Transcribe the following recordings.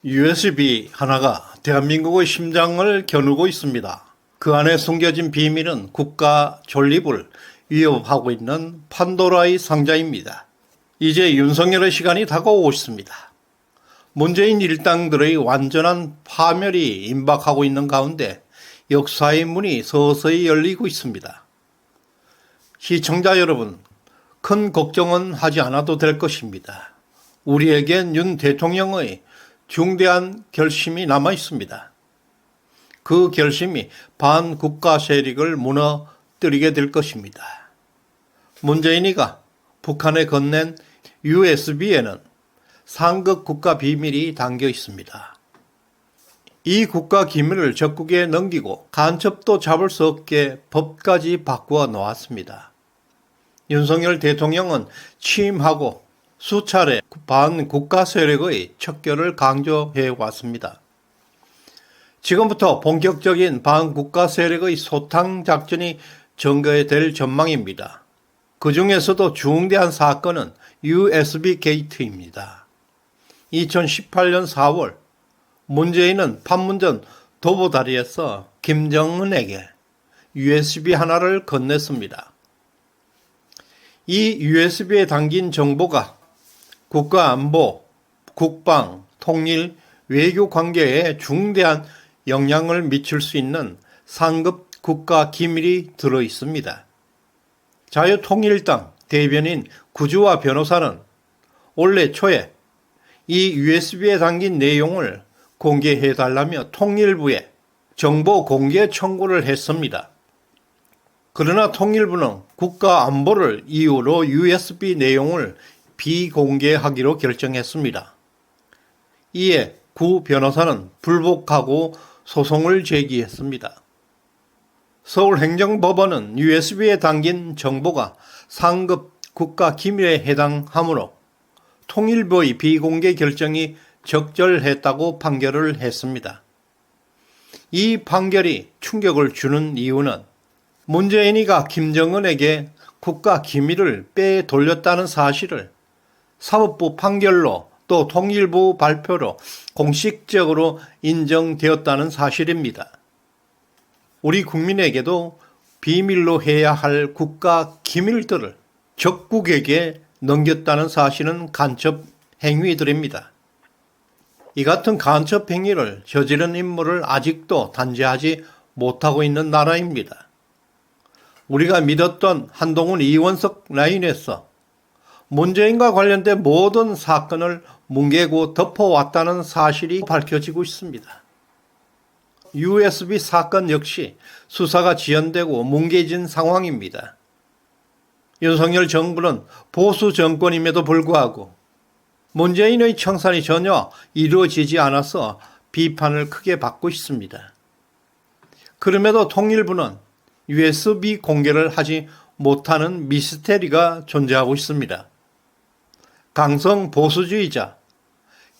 USB 하나가 대한민국의 심장을 겨누고 있습니다. 그 안에 숨겨진 비밀은 국가 존립을 위협하고 있는 판도라의 상자입니다. 이제 윤석열의 시간이 다가오고 있습니다. 문재인 일당들의 완전한 파멸이 임박하고 있는 가운데 역사의 문이 서서히 열리고 있습니다. 시청자 여러분, 큰 걱정은 하지 않아도 될 것입니다. 우리에겐 윤 대통령의 중대한 결심이 남아 있습니다. 그 결심이 반국가 세력을 무너뜨리게 될 것입니다. 문재인이가 북한에 건넨 USB에는 상급 국가 비밀이 담겨 있습니다. 이 국가 기밀을 적국에 넘기고 간첩도 잡을 수 없게 법까지 바꾸어 놓았습니다. 윤석열 대통령은 취임하고 수차례 반국가 세력의 척결을 강조해 왔습니다. 지금부터 본격적인 반국가 세력의 소탕 작전이 전개될 전망입니다. 그 중에서도 중대한 사건은 USB 게이트입니다. 2018년 4월 문재인은 판문점 도보다리에서 김정은에게 USB 하나를 건넸습니다. 이 USB에 담긴 정보가 국가 안보, 국방, 통일, 외교 관계에 중대한 영향을 미칠 수 있는 상급 국가 기밀이 들어 있습니다. 자유통일당 대변인 구주화 변호사는 올해 초에 이 USB에 담긴 내용을 공개해달라며 통일부에 정보 공개 청구를 했습니다. 그러나 통일부는 국가 안보를 이유로 USB 내용을 비공개하기로 결정했습니다. 이에 구 변호사는 불복하고 소송을 제기했습니다. 서울행정법원은 USB에 담긴 정보가 상급 국가 기밀에 해당하므로 통일부의 비공개 결정이 적절했다고 판결을 했습니다. 이 판결이 충격을 주는 이유는 문재인이가 김정은에게 국가 기밀을 빼돌렸다는 사실을 사법부 판결로 또 통일부 발표로 공식적으로 인정되었다는 사실입니다. 우리 국민에게도 비밀로 해야 할 국가 기밀들을 적국에게 넘겼다는 사실은 간첩 행위들입니다. 이 같은 간첩 행위를 저지른 인물을 아직도 단죄하지 못하고 있는 나라입니다. 우리가 믿었던 한동훈 이원석 라인에서 문재인과 관련된 모든 사건을 뭉개고 덮어왔다는 사실이 밝혀지고 있습니다. USB 사건 역시 수사가 지연되고 뭉개진 상황입니다. 윤석열 정부는 보수 정권임에도 불구하고 문재인의 청산이 전혀 이루어지지 않아서 비판을 크게 받고 있습니다. 그럼에도 통일부는 USB 공개를 하지 못하는 미스테리가 존재하고 있습니다. 강성 보수주의자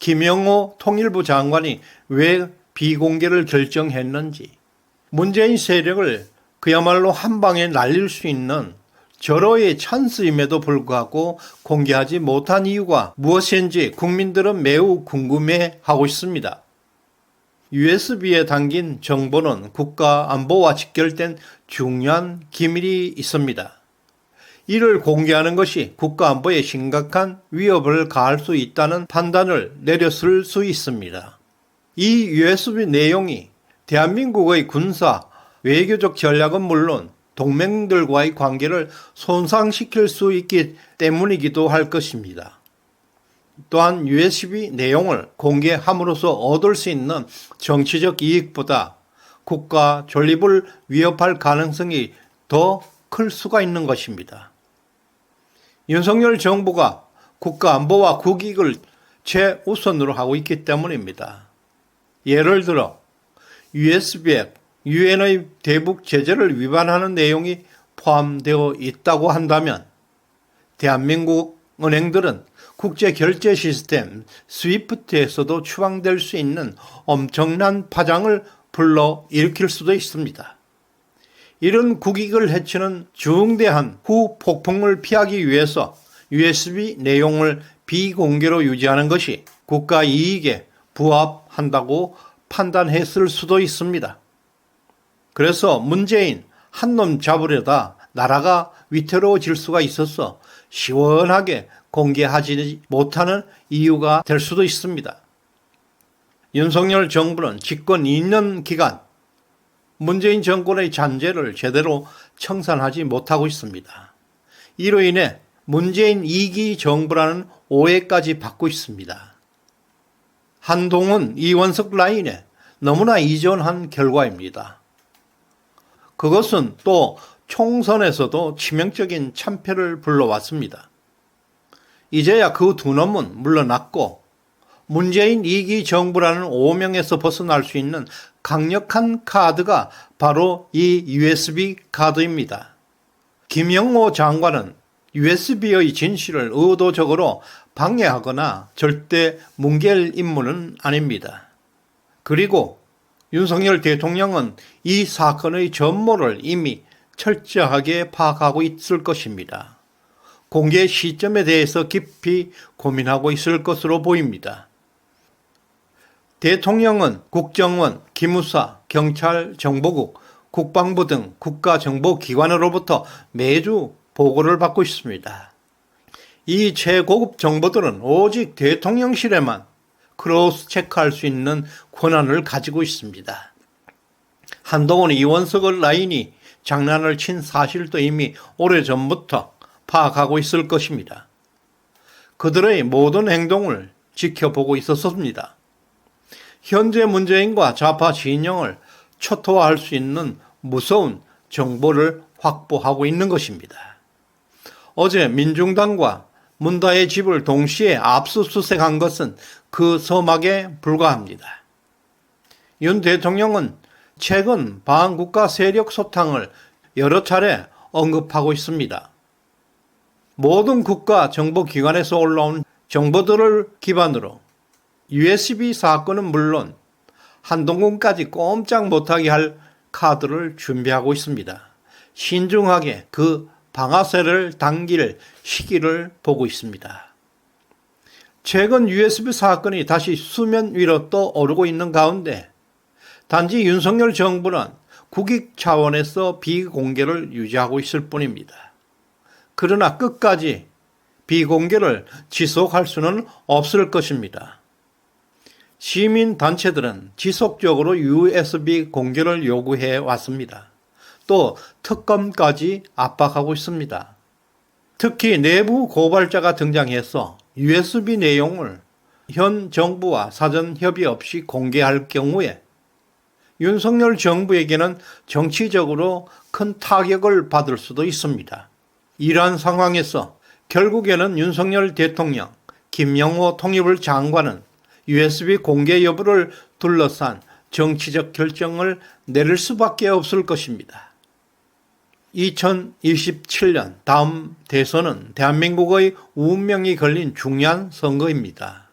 김영호 통일부 장관이 왜 비공개를 결정했는지, 문재인 세력을 그야말로 한 방에 날릴 수 있는 절호의 찬스임에도 불구하고 공개하지 못한 이유가 무엇인지 국민들은 매우 궁금해하고 있습니다. USB에 담긴 정보는 국가 안보와 직결된 중요한 기밀이 있습니다. 이를 공개하는 것이 국가 안보에 심각한 위협을 가할 수 있다는 판단을 내렸을 수 있습니다. 이 USB 내용이 대한민국의 군사, 외교적 전략은 물론 동맹들과의 관계를 손상시킬 수 있기 때문이기도 할 것입니다. 또한 USB 내용을 공개함으로써 얻을 수 있는 정치적 이익보다 국가 존립을 위협할 가능성이 더 클 수가 있는 것입니다. 윤석열 정부가 국가 안보와 국익을 최우선으로 하고 있기 때문입니다. 예를 들어 USB에 유엔의 대북 제재를 위반하는 내용이 포함되어 있다고 한다면 대한민국 은행들은 국제 결제 시스템 스위프트에서도 추방될 수 있는 엄청난 파장을 불러일으킬 수도 있습니다. 이런 국익을 해치는 중대한 후폭풍을 피하기 위해서 USB 내용을 비공개로 유지하는 것이 국가 이익에 부합한다고 판단했을 수도 있습니다. 그래서 문재인 한 놈 잡으려다 나라가 위태로워질 수가 있어서 시원하게 공개하지 못하는 이유가 될 수도 있습니다. 윤석열 정부는 집권 2년 기간 문재인 정권의 잔재를 제대로 청산하지 못하고 있습니다. 이로 인해 문재인 2기 정부라는 오해까지 받고 있습니다. 한동훈, 이원석 라인에 너무나 의존한 결과입니다. 그것은 또 총선에서도 치명적인 참패를 불러왔습니다. 이제야 그 두 놈은 물러났고 문재인 2기 정부라는 오명에서 벗어날 수 있는 강력한 카드가 바로 이 USB 카드입니다. 김영호 장관은 USB의 진실을 의도적으로 방해하거나 절대 뭉갤 인물은 아닙니다. 그리고 윤석열 대통령은 이 사건의 전모를 이미 철저하게 파악하고 있을 것입니다. 공개 시점에 대해서 깊이 고민하고 있을 것으로 보입니다. 대통령은 국정원, 기무사, 경찰, 정보국, 국방부 등 국가정보기관으로부터 매주 보고를 받고 있습니다. 이 최고급 정보들은 오직 대통령실에만 크로스 체크할 수 있는 권한을 가지고 있습니다. 한동훈, 이원석 라인이 장난을 친 사실도 이미 오래전부터 파악하고 있을 것입니다. 그들의 모든 행동을 지켜보고 있었습니다. 현재 문재인과 좌파 진영을 초토화할 수 있는 무서운 정보를 확보하고 있는 것입니다. 어제 민중당과 문다의 집을 동시에 압수수색한 것은 그 서막에 불과합니다. 윤 대통령은 최근 반국가 세력 소탕을 여러 차례 언급하고 있습니다. 모든 국가 정보기관에서 올라온 정보들을 기반으로 USB 사건은 물론 한동훈까지 꼼짝 못하게 할 카드를 준비하고 있습니다. 신중하게 그 방아쇠를 당길 시기를 보고 있습니다. 최근 USB 사건이 다시 수면 위로 떠오르고 있는 가운데 단지 윤석열 정부는 국익 차원에서 비공개를 유지하고 있을 뿐입니다. 그러나 끝까지 비공개를 지속할 수는 없을 것입니다. 시민단체들은 지속적으로 USB 공개를 요구해 왔습니다. 또 특검까지 압박하고 있습니다. 특히 내부 고발자가 등장해서 USB 내용을 현 정부와 사전 협의 없이 공개할 경우에 윤석열 정부에게는 정치적으로 큰 타격을 받을 수도 있습니다. 이러한 상황에서 결국에는 윤석열 대통령, 김영호 통일부 장관은 USB 공개 여부를 둘러싼 정치적 결정을 내릴 수밖에 없을 것입니다. 2027년 다음 대선은 대한민국의 운명이 걸린 중요한 선거입니다.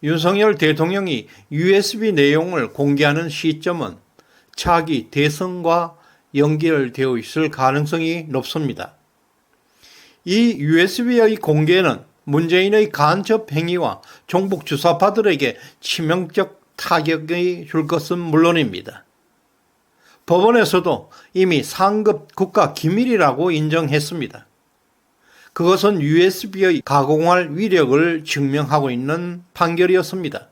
윤석열 대통령이 USB 내용을 공개하는 시점은 차기 대선과 연결되어 있을 가능성이 높습니다. 이 USB의 공개는 문재인의 간첩 행위와 종북 주사파들에게 치명적 타격이 줄 것은 물론입니다. 법원에서도 이미 상급 국가 기밀이라고 인정했습니다. 그것은 USB의 가공할 위력을 증명하고 있는 판결이었습니다.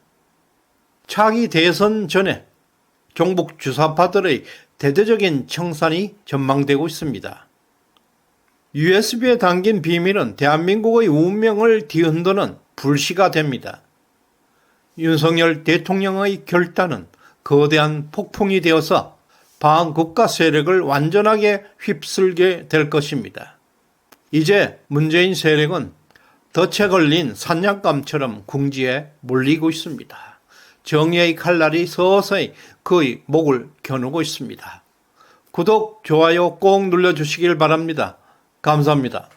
차기 대선 전에 종북 주사파들의 대대적인 청산이 전망되고 있습니다. USB에 담긴 비밀은 대한민국의 운명을 뒤흔드는 불씨가 됩니다. 윤석열 대통령의 결단은 거대한 폭풍이 되어서 반국가 세력을 완전하게 휩쓸게 될 것입니다. 이제 문재인 세력은 덫에 걸린 사냥감처럼 궁지에 몰리고 있습니다. 정의의 칼날이 서서히 그의 목을 겨누고 있습니다. 구독, 좋아요 꼭 눌러주시길 바랍니다. 감사합니다.